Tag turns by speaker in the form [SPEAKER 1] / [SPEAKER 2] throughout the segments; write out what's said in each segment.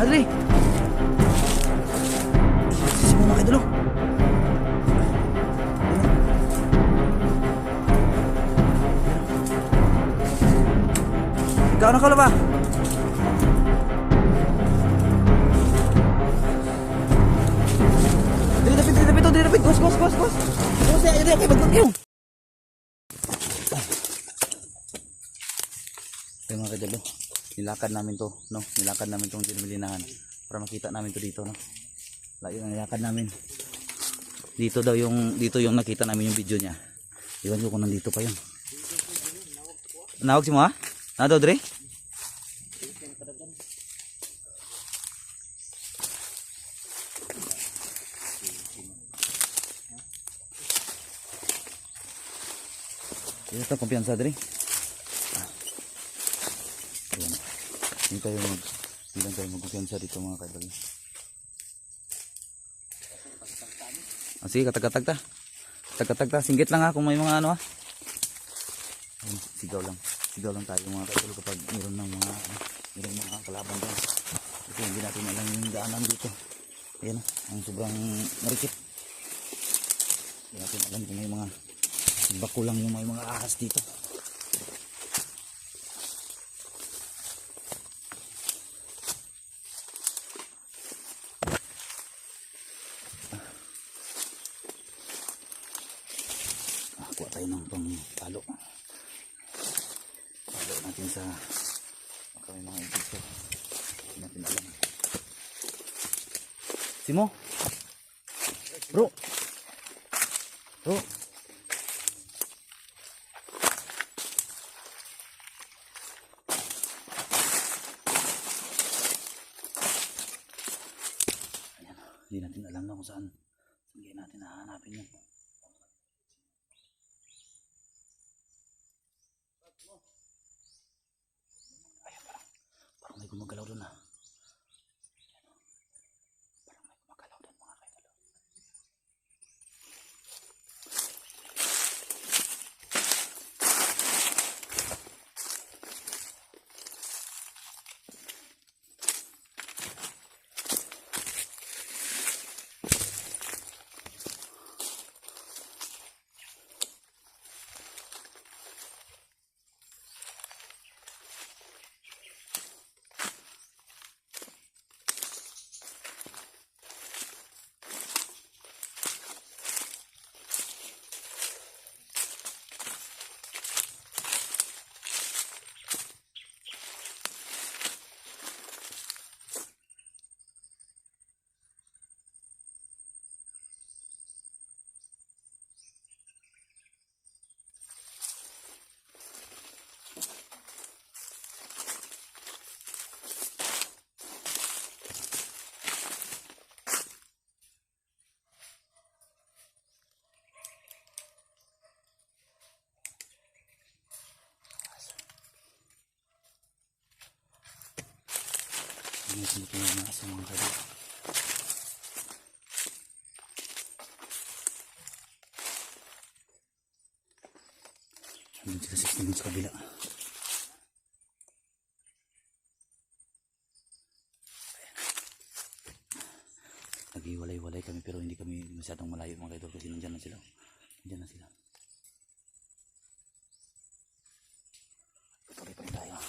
[SPEAKER 1] Adri. Si Mama kayo dulu. Ikaw na ka ba? Dapit. Gos. Gos, ayo deh, kayak bagong. Ito mga kadalo, nilakad namin to, no? Nilakad namin tong Milinahan para makita namin to dito, no? Layo na nilakad namin. Dito yung nakita namin yung video niya. Iwan ko kung nandito pa yun. Nawag si mo ha? Nado Dre? Ito kumpiyansa Dre. Hindi tayo magkumpiyansa dito mga kaidol. Sige, katag-katag ta. Singgit lang ha kung may mga ano ha. Sigaw lang tayo mga kaidol kapag mayroon mga kalaban dyan. Kasi hindi natin alam yung daanan dito. Ayan ang sobrang marikit. Hindi natin alam kung may mga bakulang yung may mga ahas dito. Kuha tayo ng pang-palo natin sa kami mga insecto. Hindi natin alam. Simo? Bro! Ayan, hindi natin alam na kung saan. Hindi natin hahanapin yan. Parang may gumagalaw doon ha. Parang may gumagalaw doon mga kaidol. Ini sebetulnya nasa mga kaidol. Hanggang sila 16 minutes sa kabila. Nag-iwalay-walay kami pero hindi kami masyadong malayo mga kaidol kasi nandyan na sila. Patuloy pa rin tayo.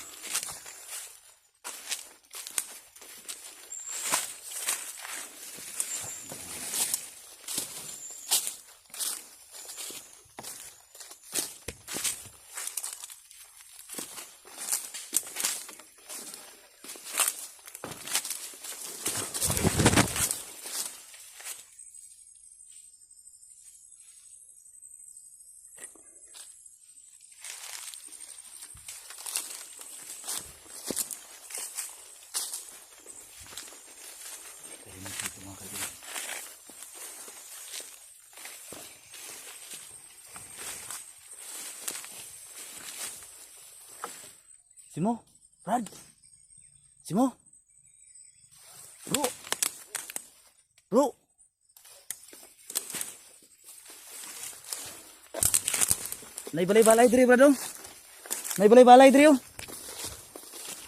[SPEAKER 1] Simo? Brad? Simo? Bro? Naibalay-balay diri, Brad. Naibalay-balay diri.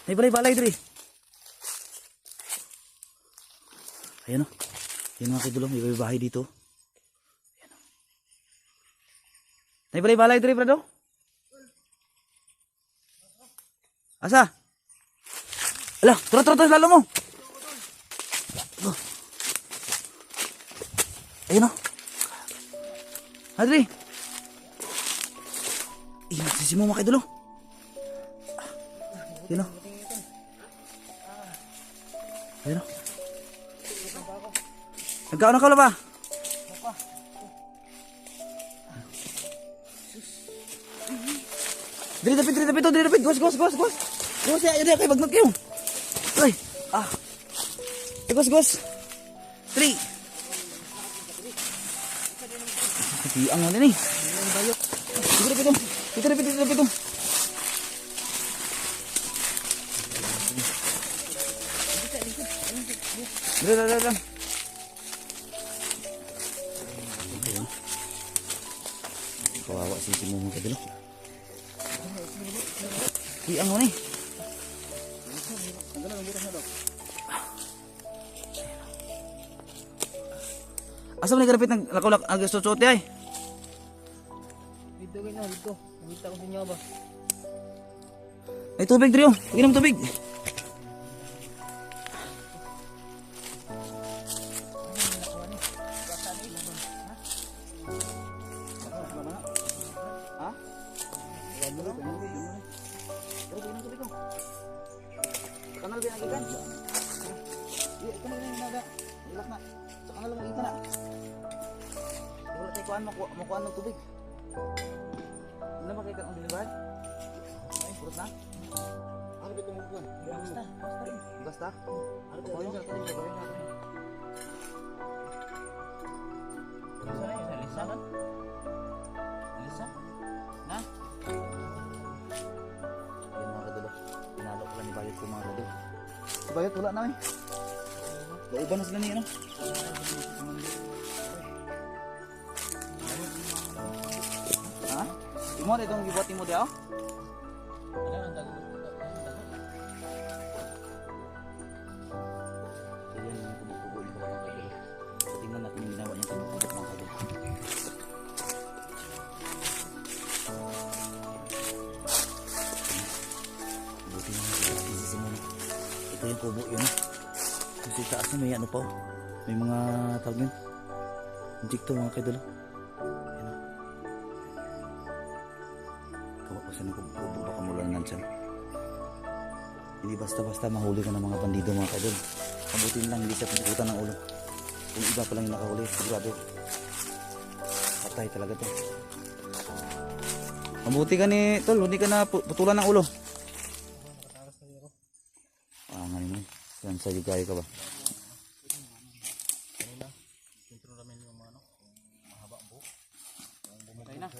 [SPEAKER 1] Naibalay-balay diri. Ayan o. Yan mga kaidol, may bahay dito. Ayan o. Nay balay balay diri brado. Asa? Ala, tara lalo mo. Ayan o. Adri. Ayan, sisi mo mga kaidol. Ayan o. Ayan o. Nagkaon ka ba? Dili dapit. Gos. Gos ya, yun kay bagnot kayo. Ay, Gos. 3. Ang ano ni? Dito. Dito. Kawawa si Timo ka dilo. Ang ano ni? Asa man garapit ng lakulak ang susot ay?
[SPEAKER 2] Dito kayo na, dito. Nakita ko sa inyo ba?
[SPEAKER 1] Ay tubig diri oh. Inom tubig. Kanal ba nagikan? Iya, ito na yung naga. Ilak na. Sa kanal mo ito na. Wala tayo kuhaan, makuhaan ng tubig. Ano makikita ang dilibahan? Ay, purot na. Ano ba ito mo kuhaan? Basta? Ano ba ito? Alisa? Na? Yan mga kadulo. Pinalo ko lang ni Bayot ko mga kadulo. Si Bayot wala na eh. Iba na sila niya no? Ha? Imo na itong gibuhat mo diya oh? So yan yung kubo-kubo ni mga kadulo. So tingnan natin yung ginawa niya kubo-kubo mga kadulo. Buti na nasisimula. Ito yung kubo yun. Kasi taas na may ano pa oh. May mga tawag yun. Injecto mga kaidolo. Ayan o. Kawa ko saan kubo baka mula nga dyan. Hindi basta-basta mahuli ka ng mga bandido mga kaidolo. Kabutin lang hindi siya pinagutan ng ulo. Kung iba pa lang yung nakahuli. Sigurado. Patay talaga to. Mabuti ka ni tol. Hindi ka na putulan ng ulo. Nga naman. Yan sa gaya ka ba? Patay na.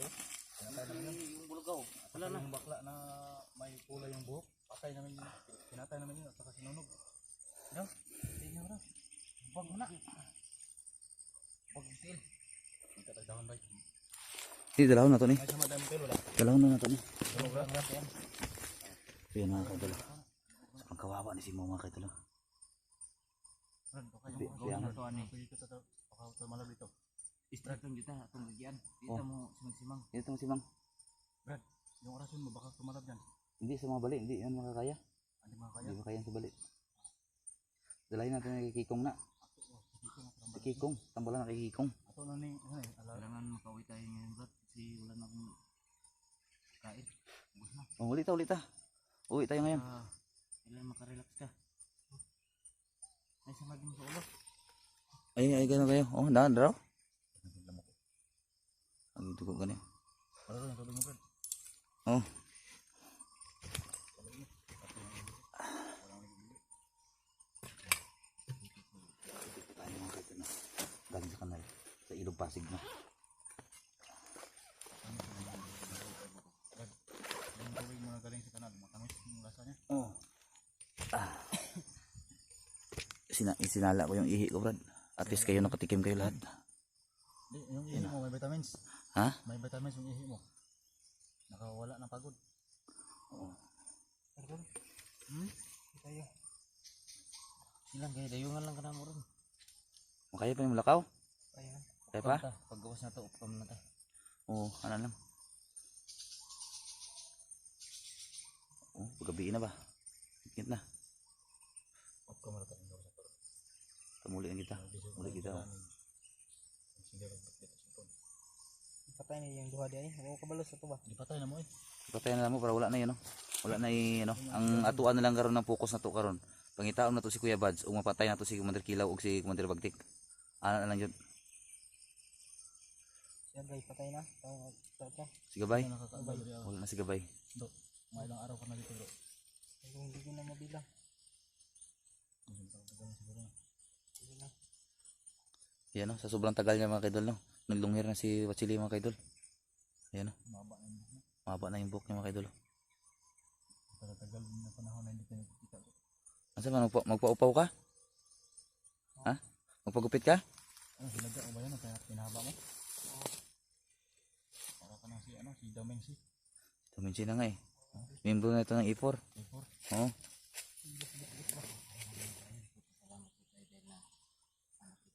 [SPEAKER 1] Yung bulugaw. Wala na.
[SPEAKER 2] Yung bakla na may kulay yung buhok, patay naman yun. Pinatay naman yun at saka sinunog. No? Tingnan mo na. Huwag mo na. Huwag itil. Magkatagdahan ba?
[SPEAKER 1] Hindi, dalawin na to ni.
[SPEAKER 2] May sa madami pero wala.
[SPEAKER 1] Dalawin na to ni.
[SPEAKER 2] Grabe yan.
[SPEAKER 1] Yan mga kaidolo. Ang kawawa ni si Mo mga kaidolo.
[SPEAKER 2] Brad, baka yung gawin na ito ani. Baka ito malab dito.
[SPEAKER 3] Istratong kita atong bagyan. Dito
[SPEAKER 1] Oh.
[SPEAKER 3] mo simang-simang.
[SPEAKER 1] Ito si Mang.
[SPEAKER 2] Brad, yung orasyon mo baka tumalab yan.
[SPEAKER 1] Hindi sa mga bali. Hindi yan makakaya.
[SPEAKER 2] Hindi makakaya.
[SPEAKER 1] Hindi makakaya sa bali. Dalayin natin na kay Kikong na. Si Kikong. Tambalan na kay Kikong.
[SPEAKER 2] Ato na ni, ano eh, ala.
[SPEAKER 3] Kailangan makauwi tayo ngayon, Brad. Kasi wala na akong kain. Ubus na.
[SPEAKER 1] Oh, ulit ta. Uwi tayo ngayon.
[SPEAKER 3] Kailangan makarelax ka. Ay, samagin mo sa ulo.
[SPEAKER 1] Ay, gano'n kayo. Oh, daan raw. Ang dugo ganyan.
[SPEAKER 2] Para rin, tulog mo Brad.
[SPEAKER 1] Oh. Tayo mga kaito na. Galing sa kanal. Sa ilog Pasig na.
[SPEAKER 2] Yung gawin mo na galing sa kanal, matamis yung lasa niya.
[SPEAKER 1] Oh. Sinala ko yung ihi ko, Brad. At least kayo nakatikim kayo lahat.
[SPEAKER 2] Di, yung ihi mo may vitamins.
[SPEAKER 1] Ha?
[SPEAKER 2] May vitamins yung ihi mo. Nakawala ng pagod.
[SPEAKER 1] Oo.
[SPEAKER 2] Hmm? Tayo.
[SPEAKER 3] Ilang kaya dayungan lang ka na mo ron.
[SPEAKER 1] Makaya pa yung lakaw?
[SPEAKER 2] Ayun.
[SPEAKER 1] Kaya pa?
[SPEAKER 3] Paggawas na to, upam na to.
[SPEAKER 1] Oo, ano lang. Oh, paggabi na ba? Higit na.
[SPEAKER 2] Upam na tayo.
[SPEAKER 1] Muli kita. Muli kita. Oh.
[SPEAKER 2] Patay na yung duha di ay. Ako kabalos sa to ba?
[SPEAKER 3] Ipatay na mo eh.
[SPEAKER 1] Patay na lang mo para wala na yun, no? Wala na yun, ano? Ang atuan na lang karon ng focus na to karon. Pangitaon na to si Kuya Bads, o mapatay na to si Commander Kilaw o si Commander Bagtik. Ano na lang yun?
[SPEAKER 2] Siya guys, patay na. Ito.
[SPEAKER 1] Si Gabay?
[SPEAKER 3] Nakakaabay rin ako.
[SPEAKER 1] Wala na si Gabay.
[SPEAKER 3] Do, mga ilang araw ka na dito bro.
[SPEAKER 2] Hindi ko na mabilang. Sige na.
[SPEAKER 1] Yan, no? Sa sobrang tagal niya mga kaidol, no? Naglunghir na si Watsili mga kaidol. Yan, no?
[SPEAKER 3] Maba na yung buhok.
[SPEAKER 1] Mahaba na yung buhok niya mga kaidol.
[SPEAKER 3] Tagal na panahon na hindi ka nagkikita.
[SPEAKER 1] Asa ba? Magpaupaw ka? Ha? Magpagupit ka?
[SPEAKER 3] Ano, sinaga o ba yan? Kaya pinahaba mo? Para ka na si, ano, si Damensi.
[SPEAKER 1] Tuminsin na nga eh. Membro na ito ng E4.
[SPEAKER 3] A4.
[SPEAKER 1] Oo.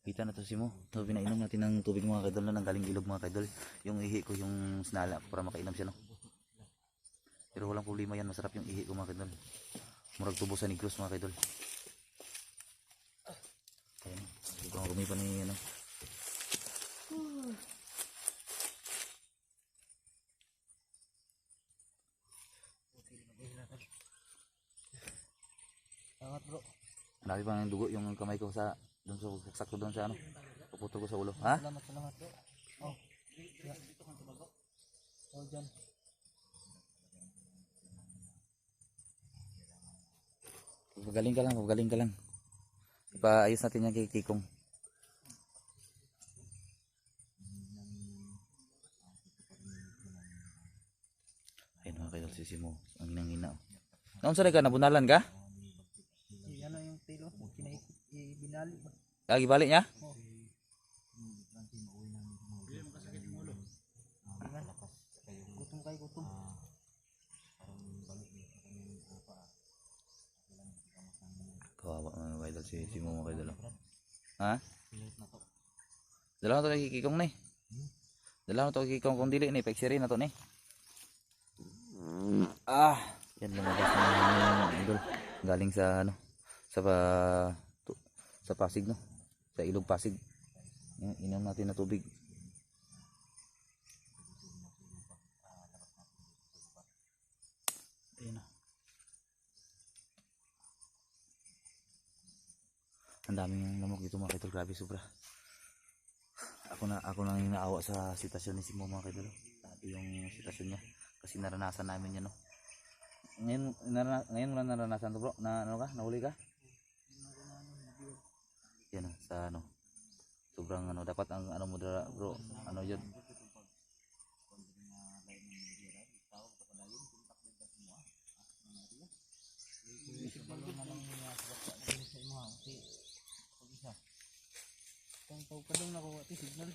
[SPEAKER 1] Kita na to si Mo. So, pinainom natin ng tubig mga kaidol na nanggaling ilog mga kaidol. Yung ihi ko yung sinala para makainom siya, no? Pero walang problema yan. Masarap yung ihi ko mga kaidol. Murag tubo sa Negros mga kaidol. Ayan. Ito ang gumipa ni ano.
[SPEAKER 2] Salamat bro.
[SPEAKER 1] Marami pang dugo yung kamay ko sa doon sa sakto doon sa ano. Puputol ko sa ulo. Ha?
[SPEAKER 2] Salamat bro. Oh. Ya. Oh, dyan.
[SPEAKER 1] Pagaling ka lang, pagaling ka lang. Ipaayos natin yan kay Kikong. Ayun mga kaidol, sisi mo. Ang hinang-hina. Naon sa ka? Nabunalan ka?
[SPEAKER 2] Ano yung tilo? Binali ba?
[SPEAKER 1] Lagi balik niya?
[SPEAKER 2] Oh. Gutom kayo, gutom.
[SPEAKER 1] Kawawa mga kaidol, sisi mo mga kaidol. Ha? Dala na to kay Kikong ni. Dala na to kay Kikong kung dili ni. Pexiri na to ni. Ah! Yan lumabas na mga idol. Galing sa ano. Sa Pasig, no? Sa Ilog Pasig. Yan, inom natin na tubig. Ayun na. Ang daming lamok dito mga kaidol. Grabe sobra. Ako na yung naawa sa sitwasyon ni Simo mga kaidol. Sabi yung sitwasyon niya. Kasi naranasan namin yan, no? Ngayon mo lang naranasan to bro? Na ano ka? Nahuli ka? Yan sa ano. Sobrang ano. Dapat ang ano mo bro. Ano yun?
[SPEAKER 2] Kung tawag pa doon ako ati signal.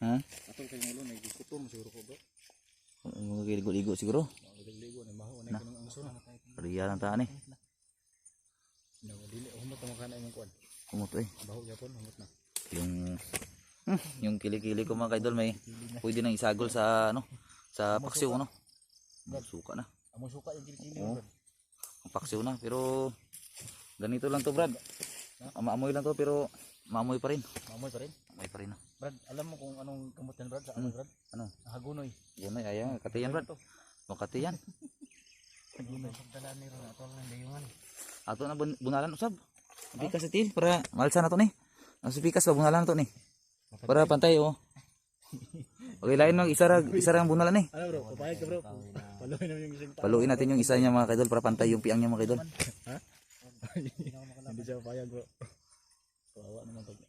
[SPEAKER 1] Ha?
[SPEAKER 3] Atol kayo ngulo, nagikutom siguro ko bro.
[SPEAKER 1] Mga ligo-ligo siguro.
[SPEAKER 3] Ligo na maho na kanang angso na.
[SPEAKER 1] Pariya lang taan eh.
[SPEAKER 3] Dili humot mo kana imong kuan.
[SPEAKER 1] Kumot eh.
[SPEAKER 3] Baho gyapon humot na.
[SPEAKER 1] Yung kilikili ko mga kaidol may pwede nang isagol sa ano. Sa paksiw ano. Suka na.
[SPEAKER 3] Amo suka yung kilikili
[SPEAKER 1] Oo.
[SPEAKER 3] bro.
[SPEAKER 1] Ang paksiw na pero ganito lang to Brad. Maamoy lang to pero maamoy pa rin.
[SPEAKER 3] Mamoy pa rin.
[SPEAKER 1] Maamoy pa rin. No?
[SPEAKER 3] Brad, alam mo kung anong gamot yan Brad? Sa ano Brad?
[SPEAKER 1] Ano?
[SPEAKER 3] Hagunoy.
[SPEAKER 1] Yan ay ayan. Kati yan Brad. Makati yan.
[SPEAKER 3] Hagunoy. Pagdala ni ron atol ng dayungan.
[SPEAKER 1] Ato na bunalan usab. Pikas itil para malsa na to ni. Ang pikas ba bunalan to ni. Para pantay oh. Okay lain mag isa ra ang bunalan ni.
[SPEAKER 3] Ano bro? Papayag ka bro. Paluin namin yung isang
[SPEAKER 1] Paluin natin yung isa niya mga kaidol para pantay yung piang niya mga kaidol.
[SPEAKER 3] Hindi siya papayag bro. Kawawa naman pag.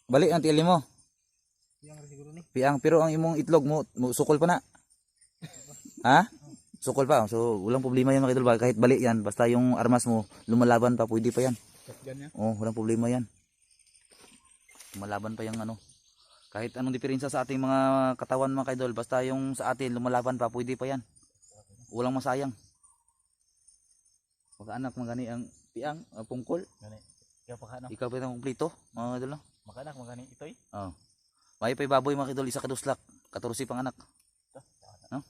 [SPEAKER 1] Balik ang tiil mo.
[SPEAKER 2] Yang siguro ni.
[SPEAKER 1] Piang pero ang imong itlog mo sukol pa na. Ha? Sukol pa. So walang problema yan mga kaidol kahit balik yan basta yung armas mo lumalaban pa pwede pa yan.
[SPEAKER 3] Shotgun niya.
[SPEAKER 1] Oh, walang problema yan. Lumalaban pa yung ano. Kahit anong diferensya sa ating mga katawan mga kaidol basta yung sa atin lumalaban pa pwede pa yan. Walang masayang. Pag anak magani ang piang, pungkol.
[SPEAKER 2] Gani. Kaya pa ka no.
[SPEAKER 1] Ikaw pa itong kumplito, mga idol no?
[SPEAKER 2] Makanak magani itoy.
[SPEAKER 1] Oo. May pa baboy mga idol, isa kaduslak, 14 pang anak. No?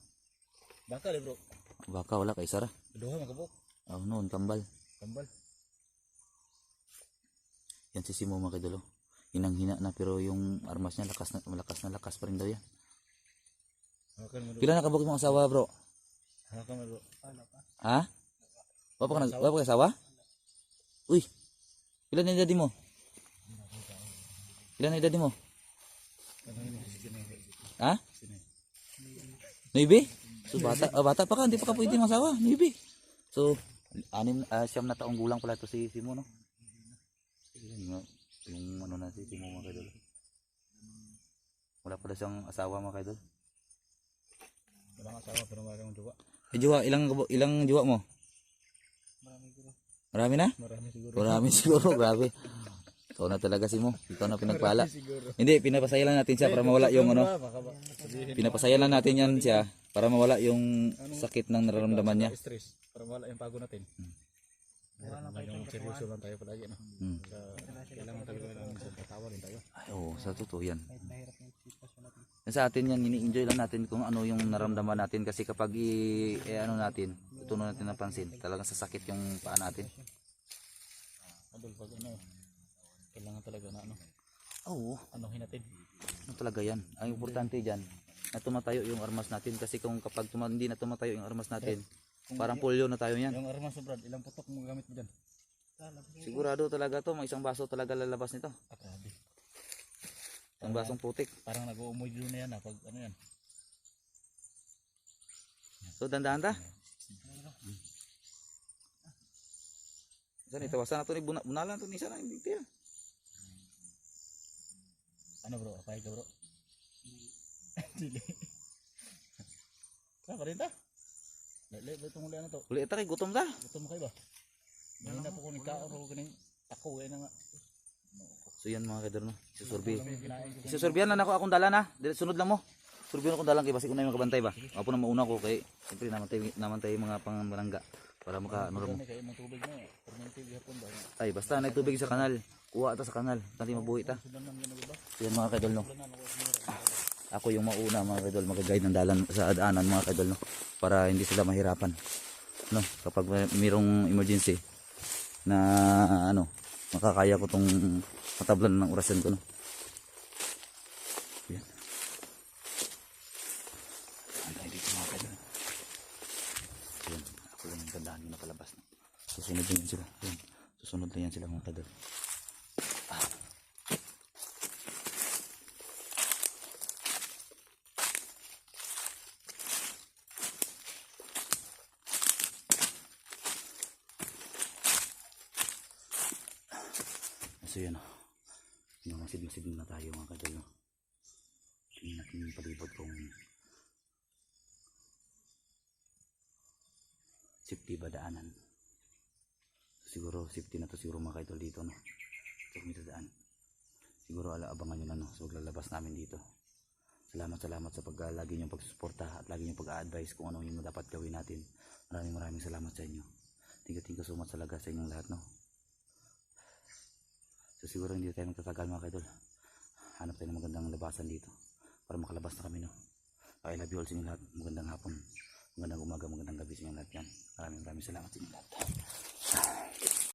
[SPEAKER 2] Baka bro.
[SPEAKER 1] Baka wala kay Sara.
[SPEAKER 2] Duha magabok.
[SPEAKER 1] Oh, noon kambal.
[SPEAKER 2] Kambal.
[SPEAKER 1] Yan si Simo mga idol. Hinang-hina na pero yung armas niya malakas na lakas pa rin daw yan.
[SPEAKER 2] Hakan mo.
[SPEAKER 1] Pila na kabuk yung mga asawa, bro?
[SPEAKER 2] Hakan mo.
[SPEAKER 1] Ha? Wala pa ka asawa? Uy. Pila na edad mo? Pila na edad mo? Ha? 9? So bata pa ka, hindi pa ka pwede masawa. 9. So siyam na taong gulang pala to si Simo, no? Yung ano na si Simo mga kaidol. Wala pala siyang asawa mga kaidol.
[SPEAKER 2] Walang asawa pero marami jowa.
[SPEAKER 1] Jowa, ilang jowa mo? Marami na?
[SPEAKER 2] Marami siguro.
[SPEAKER 1] Marami siguro, grabe. Ikaw na talaga si Mo. Ikaw na pinagpala. Hindi, pinapasaya lang natin siya para mawala yung ano. Pinapasaya lang natin yan siya para mawala yung sakit ng nararamdaman niya.
[SPEAKER 2] Stress. Para wala yung pagod natin. Yung seryoso lang tayo palagi no. Kailangan talaga namin sa tatawa rin tayo.
[SPEAKER 1] Ay, oo, sa totoo yan. Sa atin yan, ini-enjoy lang natin kung ano yung naramdaman natin kasi kapag ano natin, tutunan natin ng pansin, talagang sasakit yung paa natin.
[SPEAKER 2] Adol pag ano, kailangan talaga na ano,
[SPEAKER 1] Oo,
[SPEAKER 2] anuhin natin.
[SPEAKER 1] ano talaga yan. Ang importante dyan, na tumatayo yung armas natin kasi kung kapag hindi na tumatayo yung armas natin, parang polio na tayo yan.
[SPEAKER 2] Yung armas mo Brad, ilang putok mo gamit mo dyan?
[SPEAKER 1] Sigurado talaga to, may isang baso talaga lalabas nito.
[SPEAKER 2] Grabe.
[SPEAKER 1] Isang basong putik.
[SPEAKER 2] Parang nag-uumoy doon na yan pag ano yan.
[SPEAKER 1] So dandaan ta. Saan itawasan na to ni bunalan to ni sana hindi tiya.
[SPEAKER 2] Ano bro, apay ka bro? Dili. Saan ka rin ta? Lali, ba itong ulian na to?
[SPEAKER 1] Uli ta kay gutom ta.
[SPEAKER 2] Gutom mo kayo ba? Hindi na po kung nagkaon ako ganing tako na nga.
[SPEAKER 1] So yan mga kador no. Susurbi. Susurbihan na ako akong dala na. Dili sunod lang mo. Surbihan ako dalang kay basi ko na yung makabantay ba. Apo na mauna ko kay siyempre naman tayo mga pangmalangga para maka ano mo.
[SPEAKER 2] Kaya yung tubig mo, permanente gihapon ba?
[SPEAKER 1] Ay basta na tubig sa kanal. Kuha ta sa kanal. Tanti mabuhi ta. So yan mga kadol no. Ako yung mauna mga kadol mag-guide ng dalan sa daanan mga kadol no para hindi sila mahirapan. No, kapag mayroong emergency na ano, makakaya ko tong matablan ng orasan ko no. Yan. Antay dito mga kadol. Yan, ako lang yung tandaan yung nakalabas no. Susunod din yan sila. Yan. Susunod din yan sila mga kadol. So yan o. Masid na tayo mga kadol. No? Tingnan natin yung palibot kung safety ba daanan. Siguro safety na to siguro mga kadol dito no. So kung daan. Siguro abangan nyo na no. So lalabas namin dito. Salamat sa lagi nyo pagsusuporta at lagi nyo pag-a-advise kung ano yung dapat gawin natin. Maraming salamat sa inyo. Thank you so much talaga sa inyong lahat no. So siguro hindi tayo magtatagal mga kaidol. Hanap tayo ng magandang labasan dito para makalabas na kami no. I love you all sa inyo lahat. Magandang hapon, magandang umaga, magandang gabi sa inyo lahat yan. Maraming salamat sa inyo lahat.